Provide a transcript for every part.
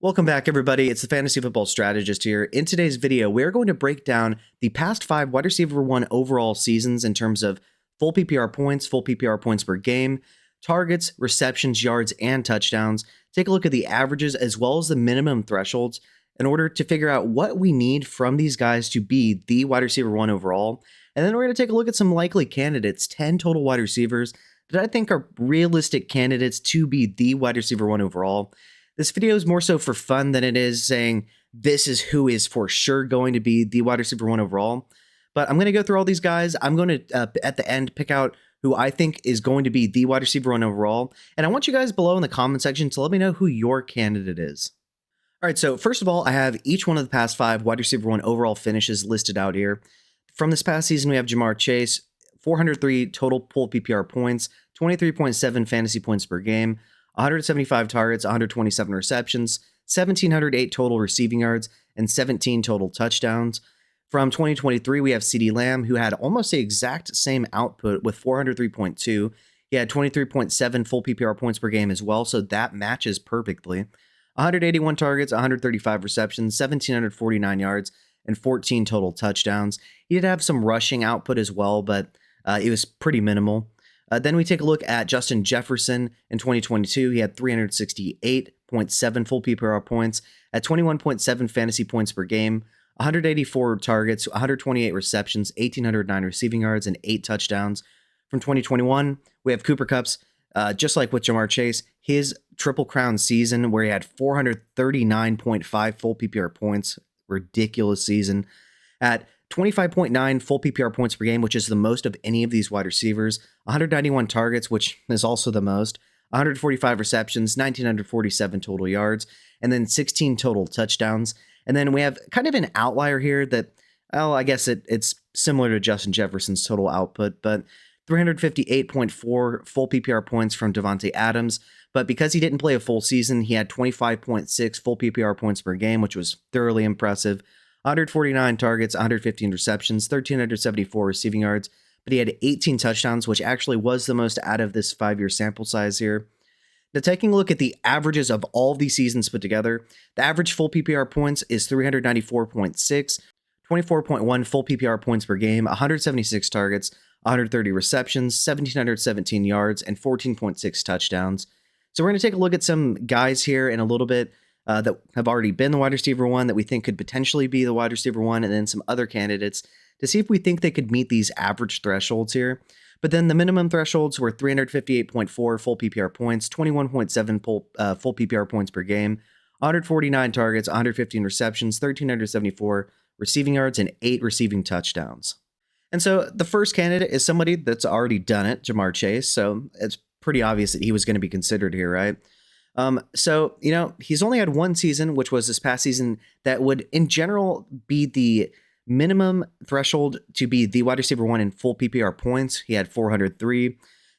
Welcome back, everybody. It's the Fantasy Football Strategist here. In today's video, we're going to break down the past 5 wide receiver 1 overall seasons in terms of full PPR points per game, targets, receptions, yards, and touchdowns. Take a look at the averages as well as the minimum thresholds in order to figure out what we need from these guys to be the wide receiver 1 overall. And then we're going to take a look at some likely candidates, 10 total wide receivers that I think are realistic candidates to be the wide receiver 1 overall. This video is more so for fun than it is saying this is who is for sure going to be the wide receiver 1 overall. But I'm going to go through all these guys. I'm going to, at the end, pick out who I think is going to be the wide receiver 1 overall. And I want you guys below in the comment section to let me know who your candidate is. All right, so first of all, I have each one of the past 5 wide receiver 1 overall finishes listed out here. From this past season, we have Jamar Chase, 403 total full PPR points, 23.7 fantasy points per game, 175 targets, 127 receptions, 1,708 total receiving yards, and 17 total touchdowns. From 2023, we have CeeDee Lamb, who had almost the exact same output with 403.2. He had 23.7 full PPR points per game as well, so that matches perfectly. 181 targets, 135 receptions, 1,749 yards, and 14 total touchdowns. He did have some rushing output as well, but it was pretty minimal. Then we take a look at Justin Jefferson in 2022. He had 368.7 full PPR points at 21.7 fantasy points per game, 184 targets, 128 receptions, 1,809 receiving yards, and 8 touchdowns. From 2021, we have Cooper Kupp's, just like with Jamar Chase, his Triple Crown season where he had 439.5 full PPR points, ridiculous season, at 25.9 full PPR points per game, which is the most of any of these wide receivers, 191 targets, which is also the most, 145 receptions, 1,947 total yards, and then 16 total touchdowns. And then we have kind of an outlier here that, well, I guess it's similar to Justin Jefferson's total output, but 358.4 full PPR points from Davante Adams. But because he didn't play a full season, he had 25.6 full PPR points per game, which was thoroughly impressive. 149 targets, 115 receptions, 1,374 receiving yards, but he had 18 touchdowns, which actually was the most out of this 5-year sample size here. Now, taking a look at the averages of all of these seasons put together, the average full PPR points is 394.6, 24.1 full PPR points per game, 176 targets, 130 receptions, 1,717 yards, and 14.6 touchdowns. So we're going to take a look at some guys here in a little bit that have already been the wide receiver 1 that we think could potentially be the wide receiver 1, and then some other candidates to see if we think they could meet these average thresholds here. But then the minimum thresholds were 358.4 full PPR points, 21.7 full PPR points per game, 149 targets, 115 receptions, 1,374 receiving yards, and 8 receiving touchdowns. And so the first candidate is somebody that's already done it, Jamar Chase. So it's pretty obvious that he was going to be considered here, right? So, he's only had one season, which was this past season, that would in general be the minimum threshold to be the wide receiver 1 in full PPR points. He had 403.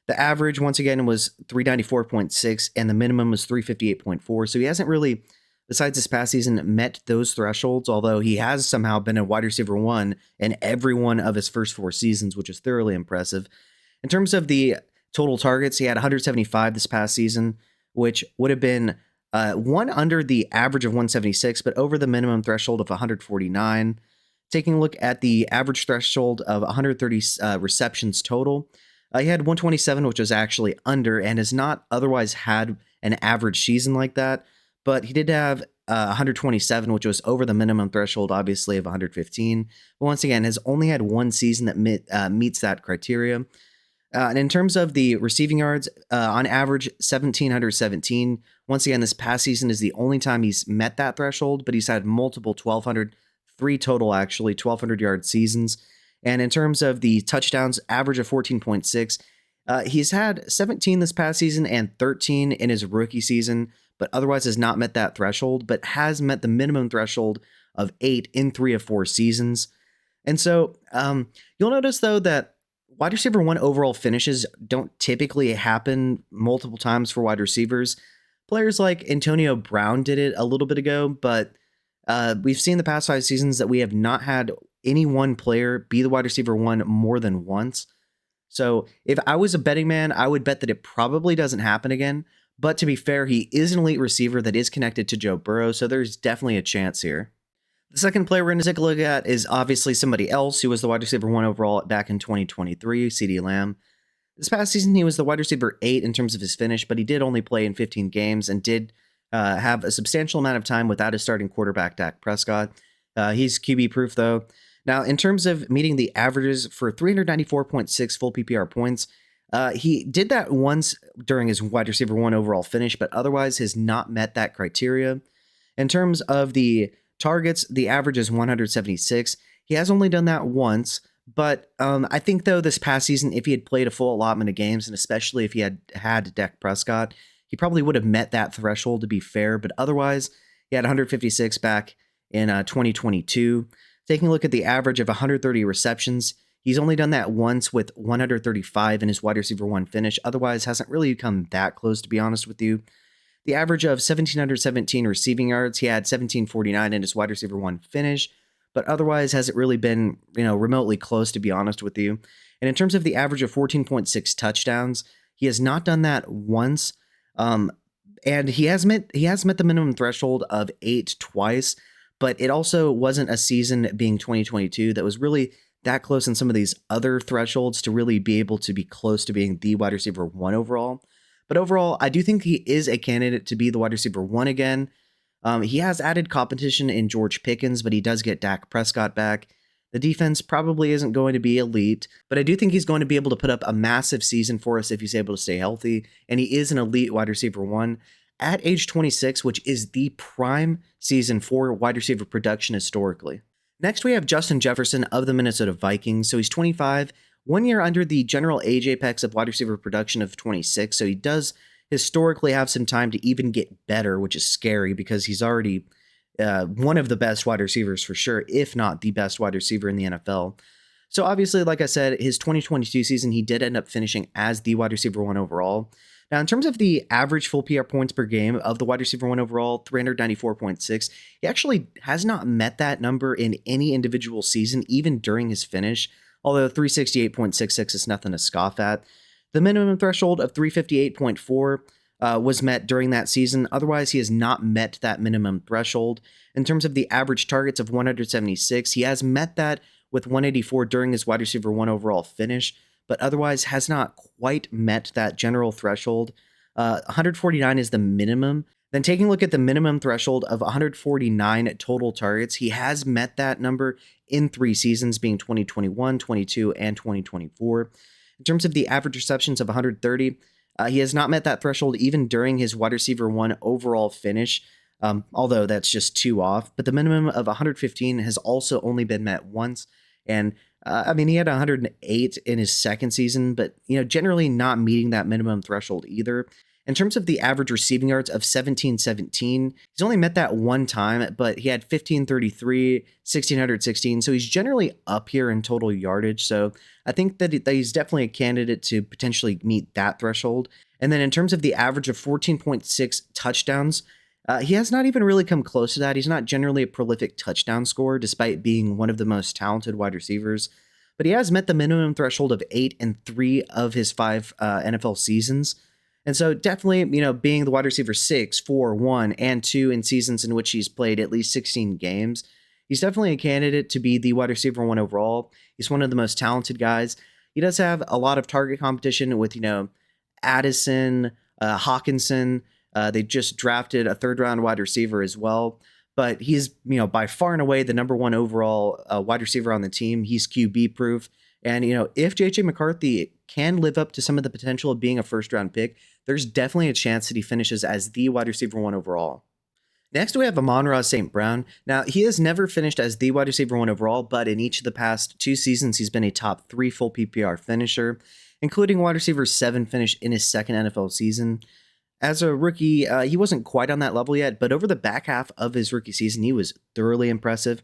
The average, once again, was 394.6, and the minimum was 358.4. So he hasn't really, besides this past season, met those thresholds, although he has somehow been a wide receiver 1 in every one of his first 4 seasons, which is thoroughly impressive. In terms of the total targets, he had 175 this past season, which would have been one under the average of 176, but over the minimum threshold of 149. Taking a look at the average threshold of 130 receptions total, he had 127, which was actually under, and has not otherwise had an average season like that. But he did have 127, which was over the minimum threshold, obviously, of 115. But once again, has only had one season that meets that criteria. And in terms of the receiving yards, on average, 1,717. Once again, this past season is the only time he's met that threshold, but he's had multiple 1,203 total, actually, 1,200-yard seasons. And in terms of the touchdowns, average of 14.6. He's had 17 this past season and 13 in his rookie season, but otherwise has not met that threshold, but has met the minimum threshold of 8 in 3 of 4 seasons. And so you'll notice, though, that wide receiver 1 overall finishes don't typically happen multiple times for wide receivers. Players like Antonio Brown did it a little bit ago, but we've seen the past 5 seasons that we have not had any one player be the wide receiver 1 more than once. So if I was a betting man, I would bet that it probably doesn't happen again. But to be fair, he is an elite receiver that is connected to Joe Burrow, so there's definitely a chance here. The second player we're going to take a look at is obviously somebody else who was the wide receiver 1 overall back in 2023, CeeDee Lamb. This past season, he was the wide receiver 8 in terms of his finish, but he did only play in 15 games and did have a substantial amount of time without his starting quarterback, Dak Prescott. He's QB proof, though. Now, in terms of meeting the averages for 394.6 full PPR points, he did that once during his wide receiver 1 overall finish, but otherwise has not met that criteria. In terms of the targets, the average is 176. He has only done that once, but I think, though, this past season, if he had played a full allotment of games, and especially if he had Dak Prescott, he probably would have met that threshold, to be fair, but otherwise, he had 156 back in 2022. Taking a look at the average of 130 receptions, he's only done that once with 135 in his wide receiver 1 finish. Otherwise, hasn't really come that close, to be honest with you. The average of 1,717 receiving yards, he had 1,749 in his wide receiver 1 finish, but otherwise hasn't really been, remotely close, to be honest with you. And in terms of the average of 14.6 touchdowns, he has not done that once. And he has met the minimum threshold of 8 twice, but it also wasn't a season, being 2022, that was really that close in some of these other thresholds to really be able to be close to being the wide receiver 1 overall. But overall, I do think he is a candidate to be the wide receiver 1 again. He has added competition in George Pickens, but he does get Dak Prescott back. The defense probably isn't going to be elite, but I do think he's going to be able to put up a massive season for us if he's able to stay healthy, and he is an elite wide receiver 1 at age 26, which is the prime season for wide receiver production historically. Next, we have Justin Jefferson of the Minnesota Vikings. So he's 25, 1 year under the general age apex of wide receiver production of 26, so he does historically have some time to even get better, which is scary because he's already one of the best wide receivers for sure, if not the best wide receiver in the NFL. So obviously, like I said, his 2022 season, he did end up finishing as the wide receiver 1 overall. Now, in terms of the average full PR points per game of the wide receiver 1 overall, 394.6, he actually has not met that number in any individual season, even during his finish, although 368.66 is nothing to scoff at. The minimum threshold of 358.4 was met during that season. Otherwise, he has not met that minimum threshold. In terms of the average targets of 176, he has met that with 184 during his wide receiver 1 overall finish, but otherwise has not quite met that general threshold. 149 is the minimum. Then taking a look at the minimum threshold of 149 total targets, he has met that number in 3 seasons, being 2021, 22, and 2024. In terms of the average receptions of 130, he has not met that threshold even during his wide receiver 1 overall finish, although that's just 2 off. But the minimum of 115 has also only been met once. And he had 108 in his second season, but generally not meeting that minimum threshold either. In terms of the average receiving yards of 1717, he's only met that one time, but he had 1533, 1616. So he's generally up here in total yardage. So I think that he's definitely a candidate to potentially meet that threshold. And then in terms of the average of 14.6 touchdowns, he has not even really come close to that. He's not generally a prolific touchdown scorer, despite being one of the most talented wide receivers. But he has met the minimum threshold of 8 in 3 of his 5 NFL seasons. And so definitely, being the wide receiver 6, 4, 1, and 2 in seasons in which he's played at least 16 games, he's definitely a candidate to be the wide receiver 1 overall. He's one of the most talented guys. He does have a lot of target competition with, Addison, Hawkinson. They just drafted a 3rd-round wide receiver as well. But he's, by far and away the number 1 overall wide receiver on the team. He's QB proof. And, if JJ McCarthy can live up to some of the potential of being a 1st-round pick, there's definitely a chance that he finishes as the wide receiver 1 overall. Next, we have Amon-Ra St. Brown. Now, he has never finished as the wide receiver 1 overall, but in each of the past 2 seasons, he's been a top 3 full PPR finisher, including wide receiver 7 finish in his 2nd NFL season. As a rookie, he wasn't quite on that level yet, but over the back half of his rookie season, he was thoroughly impressive.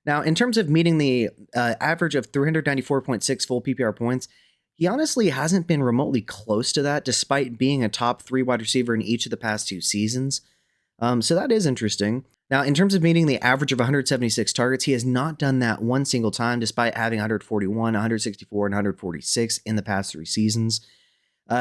Now, in terms of meeting the average of 394.6 full PPR points, he honestly hasn't been remotely close to that, despite being a top 3 wide receiver in each of the past 2 seasons. So that is interesting. Now, in terms of meeting the average of 176 targets, he has not done that one single time, despite having 141, 164, and 146 in the past 3 seasons.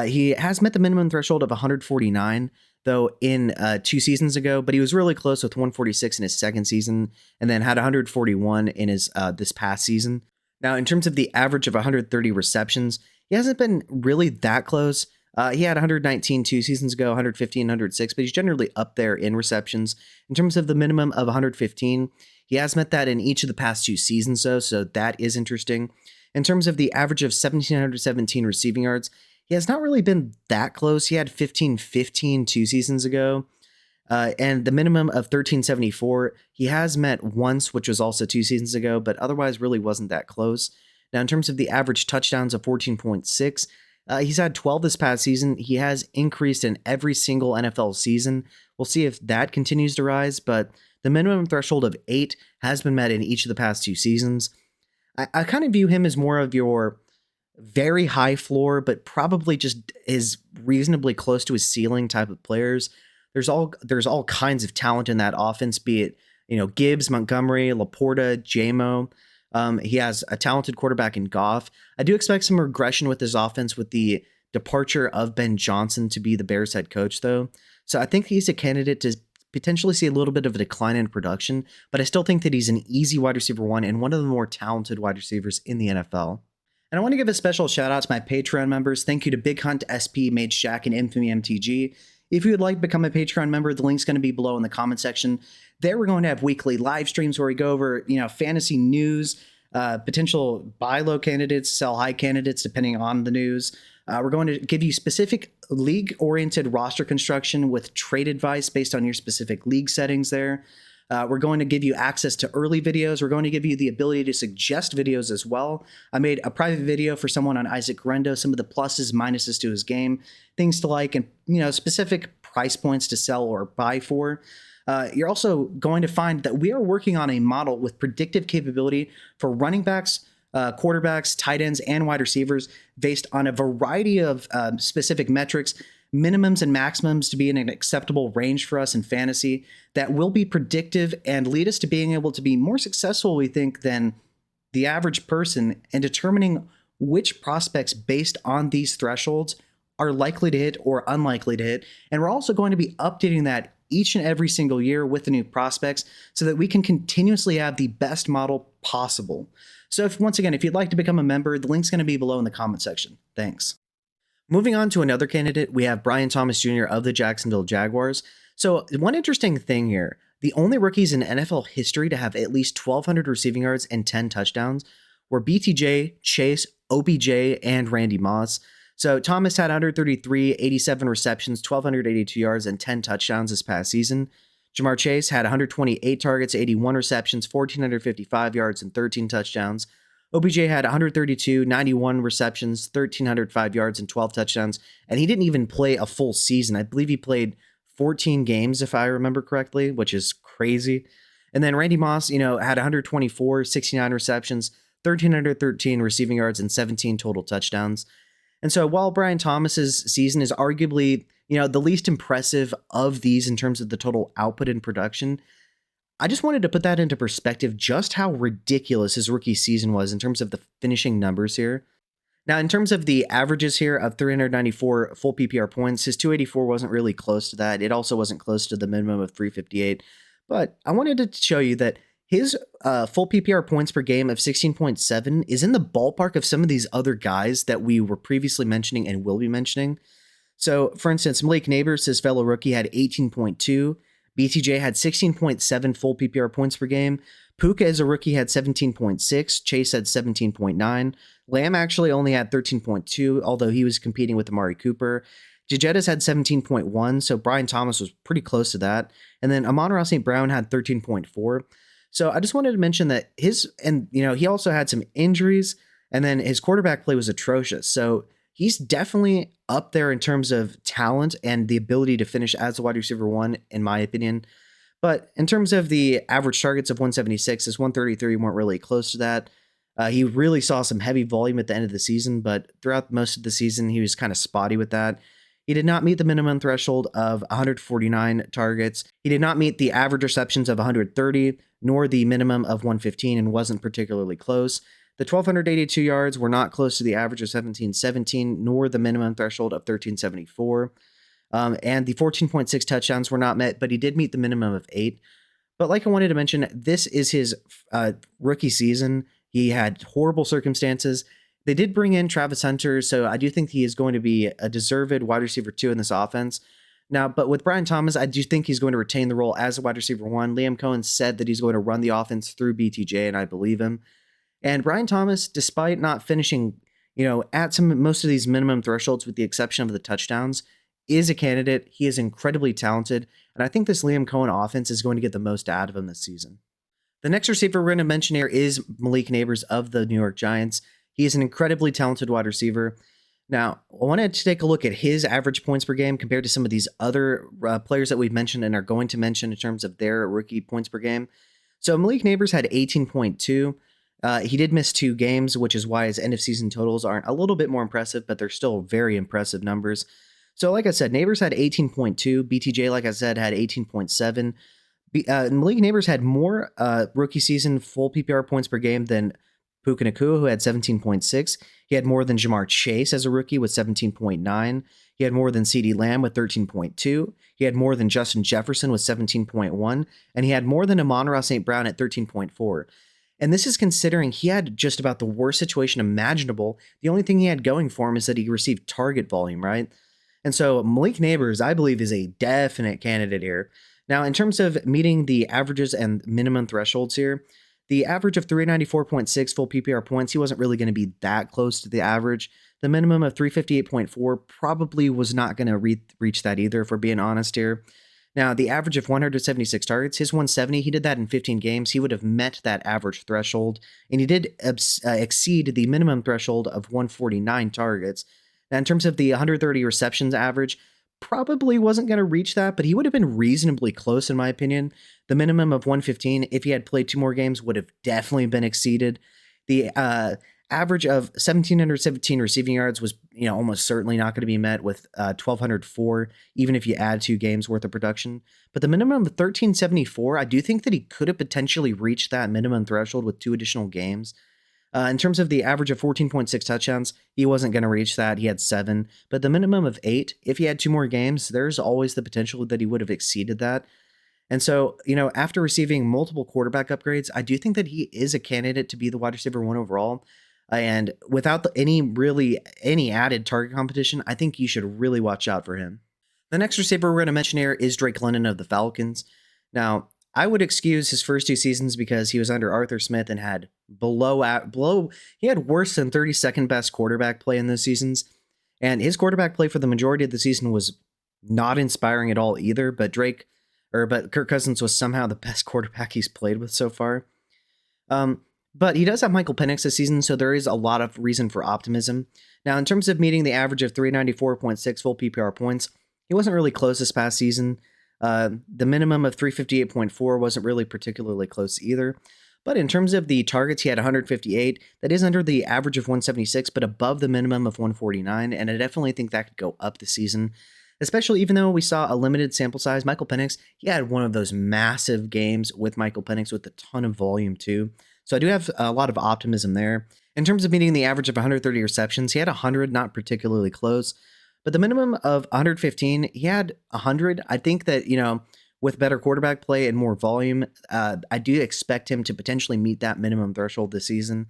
He has met the minimum threshold of 149, though, in 2 seasons ago, but he was really close with 146 in his second season, and then had 141 in his this past season. Now, in terms of the average of 130 receptions, he hasn't been really that close. He had 119 2 seasons ago, 115, 106, but he's generally up there in receptions. In terms of the minimum of 115, he has met that in each of the past 2 seasons, though, so that is interesting. In terms of the average of 1,717 receiving yards, he has not really been that close. He had 1515 2 seasons ago. And the minimum of 1374, he has met once, which was also 2 seasons ago, but otherwise really wasn't that close. Now, in terms of the average touchdowns of 14.6, he's had 12 this past season. He has increased in every single NFL season. We'll see if that continues to rise, but the minimum threshold of 8 has been met in each of the past 2 seasons. I kind of view him as more of your very high floor, but probably just is reasonably close to his ceiling type of players. There's all kinds of talent in that offense, be it Gibbs, Montgomery, Laporta, JMO. He has a talented quarterback in Goff. I do expect some regression with his offense with the departure of Ben Johnson to be the Bears head coach, though. So I think he's a candidate to potentially see a little bit of a decline in production, but I still think that he's an easy wide receiver one and one of the more talented wide receivers in the NFL. And I want to give a special shout out to my Patreon members. Thank you to Big Hunt, SP, Mage Jack, and Infamy MTG. If you would like to become a Patreon member, the link's going to be below in the comment section. There we're going to have weekly live streams where we go over, fantasy news, potential buy low candidates, sell high candidates, depending on the news. We're going to give you specific league-oriented roster construction with trade advice based on your specific league settings there. We're going to give you access to early videos. We're going to give you the ability to suggest videos as well. I made a private video for someone on Isaac Rendo, some of the pluses, minuses to his game, things to like, and specific price points to sell or buy for. You're also going to find that we are working on a model with predictive capability for running backs, quarterbacks, tight ends, and wide receivers based on a variety of specific metrics, minimums and maximums to be in an acceptable range for us in fantasy that will be predictive and lead us to being able to be more successful, we think, than the average person in determining which prospects based on these thresholds are likely to hit or unlikely to hit. And we're also going to be updating that each and every single year with the new prospects so that we can continuously have the best model possible. So once again, if you'd like to become a member, the link's going to be below in the comment section. Thanks. Moving on to another candidate, we have Brian Thomas Jr. of the Jacksonville Jaguars. So one interesting thing here, the only rookies in NFL history to have at least 1,200 receiving yards and 10 touchdowns were BTJ, Chase, OBJ, and Randy Moss. So Thomas had 133, 87 receptions, 1,282 yards, and 10 touchdowns this past season. Jamar Chase had 128 targets, 81 receptions, 1,455 yards, and 13 touchdowns. OBJ had 132, 91 receptions, 1,305 yards, and 12 touchdowns, and he didn't even play a full season. I believe he played 14 games, if I remember correctly, which is crazy. And then Randy Moss, had 124, 69 receptions, 1,313 receiving yards, and 17 total touchdowns. And so while Brian Thomas's season is arguably, the least impressive of these in terms of the total output and production, I just wanted to put that into perspective, just how ridiculous his rookie season was in terms of the finishing numbers here. Now, in terms of the averages here of 394 full PPR points, his 284 wasn't really close to that. It also wasn't close to the minimum of 358. But I wanted to show you that his full PPR points per game of 16.7 is in the ballpark of some of these other guys that we were previously mentioning and will be mentioning. So, for instance, Malik Nabers, his fellow rookie, had 18.2. BTJ had 16.7 full PPR points per game. Puka, as a rookie, had 17.6. Chase had 17.9. Lamb actually only had 13.2, although he was competing with Amari Cooper. JJettas had 17.1, so Brian Thomas was pretty close to that. And then Amon-Ra St. Brown had 13.4. So I just wanted to mention that he also had some injuries, and then his quarterback play was atrocious. So he's definitely up there in terms of talent and the ability to finish as a wide receiver one, in my opinion. But in terms of the average targets of 176, his 133 weren't really close to that. He really saw some heavy volume at the end of the season, but throughout most of the season, he was kind of spotty with that. He did not meet the minimum threshold of 149 targets. He did not meet the average receptions of 130, nor the minimum of 115, and wasn't particularly close. The 1,282 yards were not close to the average of 1717, nor the minimum threshold of 1374. And the 14.6 touchdowns were not met, but he did meet the minimum of 8. But like I wanted to mention, this is his rookie season. He had horrible circumstances. They did bring in Travis Hunter, so I do think he is going to be a deserved wide receiver 2 in this offense. Now, but with Brian Thomas, I do think he's going to retain the role as a wide receiver 1. Liam Cohen said that he's going to run the offense through BTJ, and I believe him. And Brian Thomas, despite not finishing, at most of these minimum thresholds, with the exception of the touchdowns, is a candidate. He is incredibly talented, and I think this Liam Cohen offense is going to get the most out of him this season. The next receiver we're going to mention here is Malik Nabers of the New York Giants. He is an incredibly talented wide receiver. Now, I wanted to take a look at his average points per game compared to some of these other players that we've mentioned and are going to mention in terms of their rookie points per game. So Malik Nabers had 18.2. He did miss 2 games, which is why his end of season totals aren't a little bit more impressive, but they're still very impressive numbers. So like I said, Nabers had 18.2. BTJ, like I said, had 18.7. Malik Nabers had more rookie season full PPR points per game than Puka Nacua, who had 17.6. He had more than Jamar Chase as a rookie with 17.9. He had more than CeeDee Lamb with 13.2. He had more than Justin Jefferson with 17.1. And he had more than Amon-Ra St. Brown at 13.4. And this is considering he had just about the worst situation imaginable. The only thing he had going for him is that he received target volume, right? And so Malik Nabers, I believe, is a definite candidate here. Now, in terms of meeting the averages and minimum thresholds here, the average of 394.6 full PPR points, he wasn't really going to be that close to the average. The minimum of 358.4 probably was not going to reach that either, if we're being honest here. Now, the average of 176 targets, his 170, he did that in 15 games. He would have met that average threshold, and he did exceed the minimum threshold of 149 targets. Now, in terms of the 130 receptions average, probably wasn't going to reach that, but he would have been reasonably close, in my opinion. The minimum of 115, if he had played 2 more games, would have definitely been exceeded. The average of 1,717 receiving yards was, almost certainly not going to be met with 1,204, even if you add 2 games worth of production. But the minimum of 1,374, I do think that he could have potentially reached that minimum threshold with 2 additional games. In terms of the average of 14.6 touchdowns, he wasn't going to reach that. He had 7, but the minimum of 8, if he had 2 more games, there's always the potential that he would have exceeded that. And so, after receiving multiple quarterback upgrades, I do think that he is a candidate to be the wide receiver 1 overall. And without any added target competition, I think you should really watch out for him. The next receiver we're going to mention here is Drake London of the Falcons. Now, I would excuse his first 2 seasons because he was under Arthur Smith and had he had worse than 32nd best quarterback play in those seasons. And his quarterback play for the majority of the season was not inspiring at all either, but Kirk Cousins was somehow the best quarterback he's played with so far. But he does have Michael Penix this season, so there is a lot of reason for optimism. Now, in terms of meeting the average of 394.6 full PPR points, he wasn't really close this past season. The minimum of 358.4 wasn't really particularly close either. But in terms of the targets, he had 158. That is under the average of 176, but above the minimum of 149. And I definitely think that could go up this season, especially even though we saw a limited sample size. Michael Penix, he had one of those massive games with Michael Penix with a ton of volume too. So I do have a lot of optimism there. In terms of meeting the average of 130 receptions, he had 100, not particularly close. But the minimum of 115, he had 100. I think that, with better quarterback play and more volume, I do expect him to potentially meet that minimum threshold this season.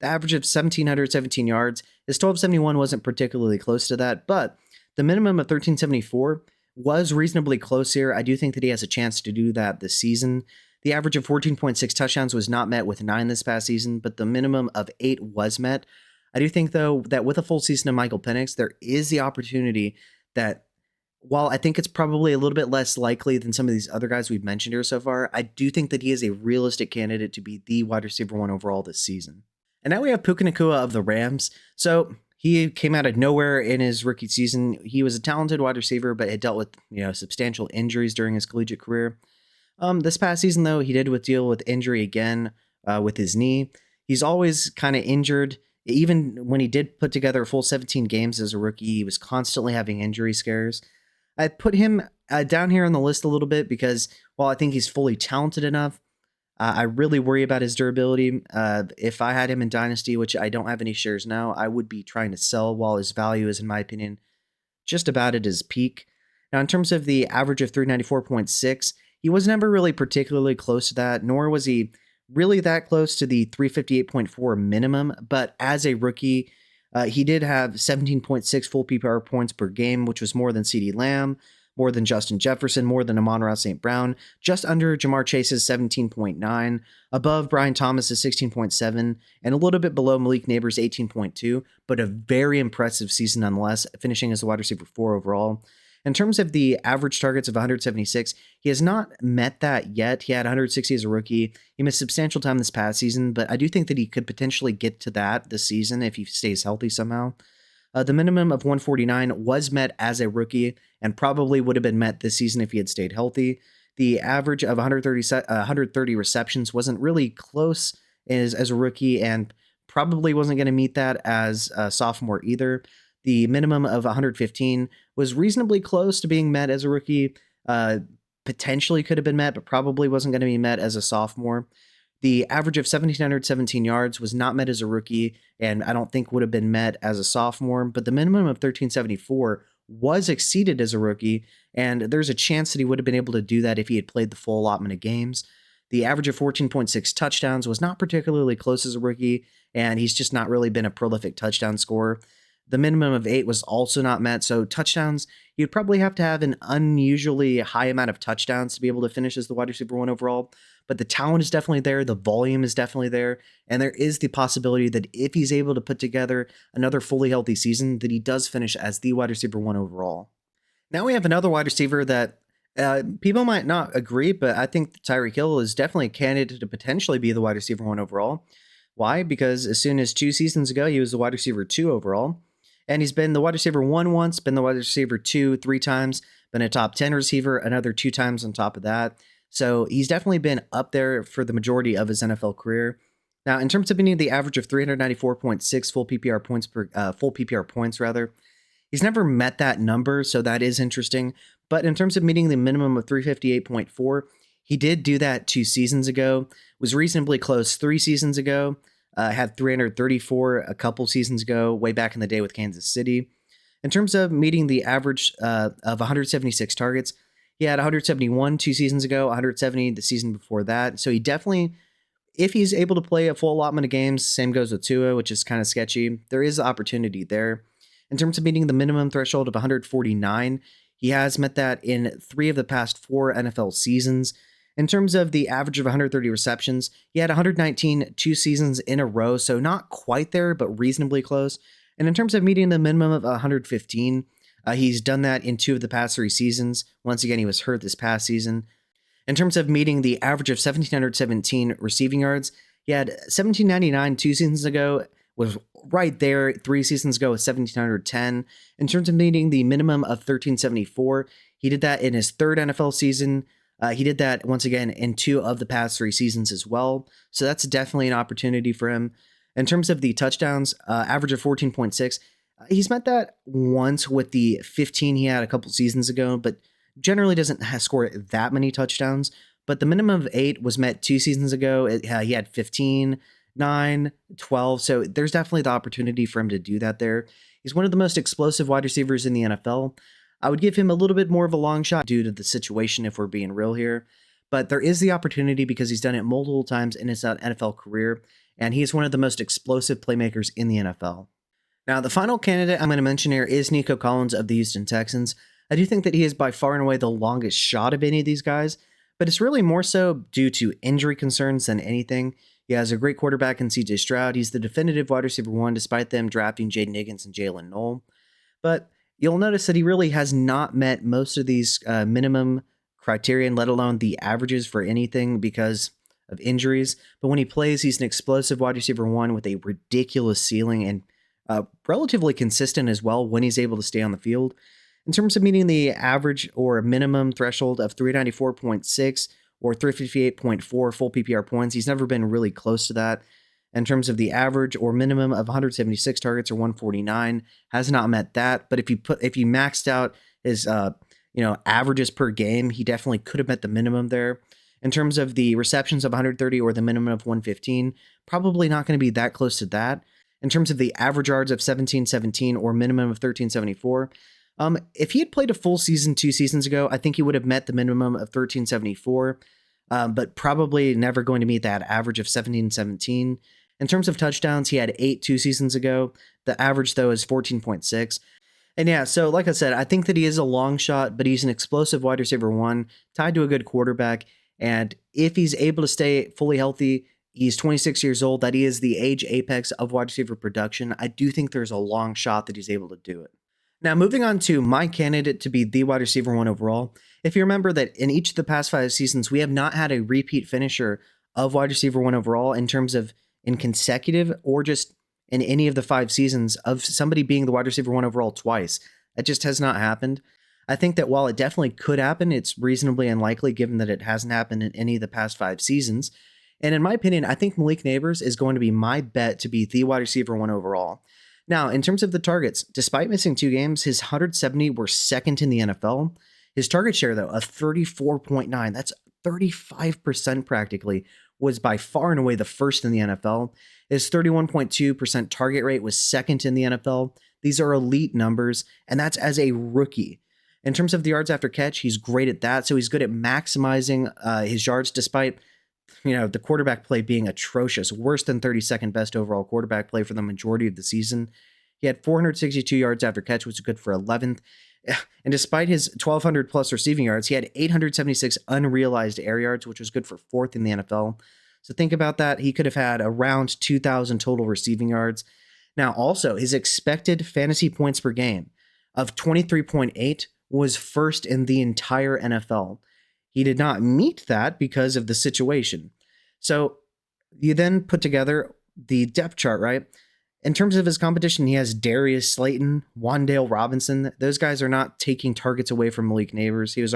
The average of 1,717 yards, his 1,271 wasn't particularly close to that, but the minimum of 1,374 was reasonably close here. I do think that he has a chance to do that this season. The average of 14.6 touchdowns was not met with 9 this past season, but the minimum of 8 was met. I do think, though, that with a full season of Michael Penix, there is the opportunity that, while I think it's probably a little bit less likely than some of these other guys we've mentioned here so far, I do think that he is a realistic candidate to be the wide receiver 1 overall this season. And now we have Puka Nacua of the Rams. So he came out of nowhere in his rookie season. He was a talented wide receiver, but had dealt with substantial injuries during his collegiate career. This past season, though, he did deal with injury again with his knee. He's always kind of injured. Even when he did put together a full 17 games as a rookie, he was constantly having injury scares. I put him down here on the list a little bit because while I think he's fully talented enough, I really worry about his durability. If I had him in Dynasty, which I don't have any shares now, I would be trying to sell while his value is, in my opinion, just about at his peak. Now, in terms of the average of 394.6, he was never really particularly close to that, nor was he really that close to the 358.4 minimum. But as a rookie, he did have 17.6 full PPR points per game, which was more than CeeDee Lamb, more than Justin Jefferson, more than Amon-Ra St. Brown, just under Jamar Chase's 17.9, above Brian Thomas's 16.7, and a little bit below Malik Nabers' 18.2, but a very impressive season nonetheless, finishing as the wide receiver 4 overall. In terms of the average targets of 176, he has not met that yet. He had 160 as a rookie. He missed substantial time this past season, but I do think that he could potentially get to that this season if he stays healthy somehow. The minimum of 149 was met as a rookie and probably would have been met this season if he had stayed healthy. The average of 130 receptions wasn't really close as a rookie and probably wasn't going to meet that as a sophomore either. The minimum of 115 was reasonably close to being met as a rookie. Potentially could have been met, but probably wasn't going to be met as a sophomore. The average of 1,717 yards was not met as a rookie, and I don't think would have been met as a sophomore, but the minimum of 1,374 was exceeded as a rookie, and there's a chance that he would have been able to do that if he had played the full allotment of games. The average of 14.6 touchdowns was not particularly close as a rookie, and he's just not really been a prolific touchdown scorer. The minimum of 8 was also not met, so touchdowns, you'd probably have to have an unusually high amount of touchdowns to be able to finish as the wide receiver 1 overall. But the talent is definitely there, the volume is definitely there, and there is the possibility that if he's able to put together another fully healthy season, that he does finish as the wide receiver 1 overall. Now we have another wide receiver that people might not agree, but I think Tyreek Hill is definitely a candidate to potentially be the wide receiver 1 overall. Why? Because as soon as 2 seasons ago, he was the wide receiver 2 overall. And he's been the wide receiver 1 once, been the wide receiver 2 3 times, been a top 10 receiver another 2 times on top of that. So he's definitely been up there for the majority of his NFL career. Now, in terms of meeting the average of 394.6 full PPR points rather, he's never met that number, so that is interesting. But in terms of meeting the minimum of 358.4, he did do that 2 seasons ago, was reasonably close 3 seasons ago, had 334 a couple seasons ago, way back in the day with Kansas City. In terms of meeting the average of 176 targets, he had 171 2 seasons ago, 170 the season before that. So he definitely, if he's able to play a full allotment of games, same goes with Tua, which is kind of sketchy. There is opportunity there. In terms of meeting the minimum threshold of 149, he has met that in 3 of the past 4 NFL seasons. In terms of the average of 130 receptions, he had 119 2 seasons in a row, so not quite there, but reasonably close. And in terms of meeting the minimum of 115, he's done that in 2 of the past 3 seasons. Once again, he was hurt this past season. In terms of meeting the average of 1,717 receiving yards, he had 1,799 2 seasons ago, was right there 3 seasons ago with 1,710. In terms of meeting the minimum of 1,374, he did that in his 3rd NFL season. He did that once again in 2 of the past 3 seasons as well. So that's definitely an opportunity for him. In terms of the touchdowns, average of 14.6, he's met that once with the 15 he had a couple seasons ago, but generally doesn't score that many touchdowns. But the minimum of 8 was met 2 seasons ago. He had 15, 9, 12. So there's definitely the opportunity for him to do that there. He's one of the most explosive wide receivers in the NFL. I would give him a little bit more of a long shot due to the situation if we're being real here. But there is the opportunity because he's done it multiple times in his NFL career, and he is one of the most explosive playmakers in the NFL. Now, the final candidate I'm going to mention here is Nico Collins of the Houston Texans. I do think that he is by far and away the longest shot of any of these guys, but it's really more so due to injury concerns than anything. He has a great quarterback in CJ Stroud. He's the definitive wide receiver 1 despite them drafting Jaden Higgins and Jalen Noel. But you'll notice that he really has not met most of these minimum criterion, let alone the averages for anything because of injuries. But when he plays, he's an explosive wide receiver 1 with a ridiculous ceiling and relatively consistent as well when he's able to stay on the field. In terms of meeting the average or minimum threshold of 394.6 or 358.4 full PPR points, he's never been really close to that. In terms of the average or minimum of 176 targets or 149, has not met that. But if you maxed out his averages per game, he definitely could have met the minimum there. In terms of the receptions of 130 or the minimum of 115, probably not going to be that close to that. In terms of the average yards of 1717 or minimum of 1374, if he had played a full season 2 seasons ago, I think he would have met the minimum of 1374, but probably never going to meet that average of 1717. In terms of touchdowns, he had 8 2 seasons ago. The average, though, is 14.6. And yeah, so like I said, I think that he is a long shot, but he's an explosive wide receiver 1, tied to a good quarterback. And if he's able to stay fully healthy, he's 26 years old. That he is the age apex of wide receiver production. I do think there's a long shot that he's able to do it. Now, moving on to my candidate to be the wide receiver 1 overall. If you remember that in each of the past 5 seasons, we have not had a repeat finisher of wide receiver 1 overall in terms of in consecutive or just in any of the 5 seasons of somebody being the wide receiver 1 overall twice. That just has not happened. I think that while it definitely could happen, it's reasonably unlikely given that it hasn't happened in any of the past 5 seasons. And in my opinion, I think Malik Nabers is going to be my bet to be the wide receiver 1 overall. Now, in terms of the targets, despite missing 2 games, his 170 were second in the NFL. His target share, though, of 34.9, that's 35% practically, was by far and away the first in the NFL. His 31.2% target rate was second in the NFL. These are elite numbers, and that's as a rookie. In terms of the yards after catch, he's great at that. So he's good at maximizing his yards despite, the quarterback play being atrocious, worse than 32nd best overall quarterback play for the majority of the season. He had 462 yards after catch, which was good for 11th. And despite his 1,200 plus receiving yards, he had 876 unrealized air yards, which was good for 4th in the NFL. So think about that. He could have had around 2,000 total receiving yards. Now, also, his expected fantasy points per game of 23.8 was first in the entire NFL. He did not meet that because of the situation. So you then put together the depth chart, right? In terms of his competition, he has Darius Slayton, Wan'Dale Robinson. Those guys are not taking targets away from Malik Nabers. He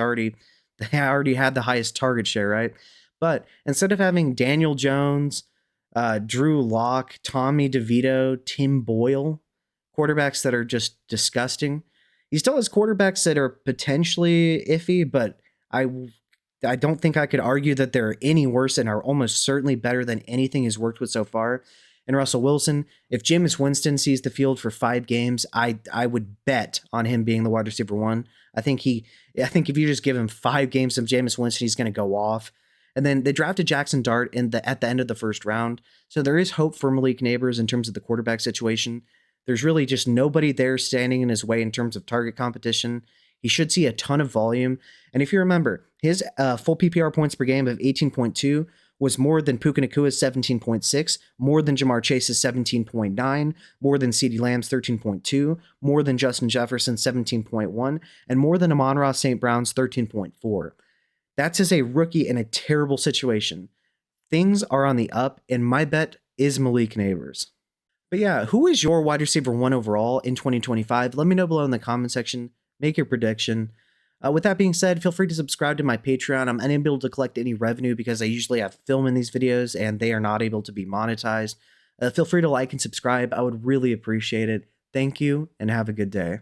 already had the highest target share, right? But instead of having Daniel Jones, Drew Lock, Tommy DeVito, Tim Boyle, quarterbacks that are just disgusting, he still has quarterbacks that are potentially iffy, but I don't think I could argue that they're any worse and are almost certainly better than anything he's worked with so far. And Russell Wilson, if Jameis Winston sees the field for 5 games, I would bet on him being the wide receiver 1. I think if you just give him 5 games of Jameis Winston, he's going to go off. And then they drafted Jackson Dart at the end of the first round. So there is hope for Malik Nabers in terms of the quarterback situation. There's really just nobody there standing in his way in terms of target competition. He should see a ton of volume. And if you remember, his full PPR points per game of 18.2 was more than Puka Nakua's 17.6, more than Jamar Chase's 17.9, more than CeeDee Lamb's 13.2, more than Justin Jefferson's 17.1, and more than Amon-Ra St. Brown's 13.4. That's as a rookie in a terrible situation. Things are on the up, and my bet is Malik Nabers. But yeah, who is your wide receiver 1 overall in 2025? Let me know below in the comment section. Make your prediction. With that being said, feel free to subscribe to my Patreon. I'm unable to collect any revenue because I usually have film in these videos and they are not able to be monetized. Feel free to like and subscribe. I would really appreciate it. Thank you and have a good day.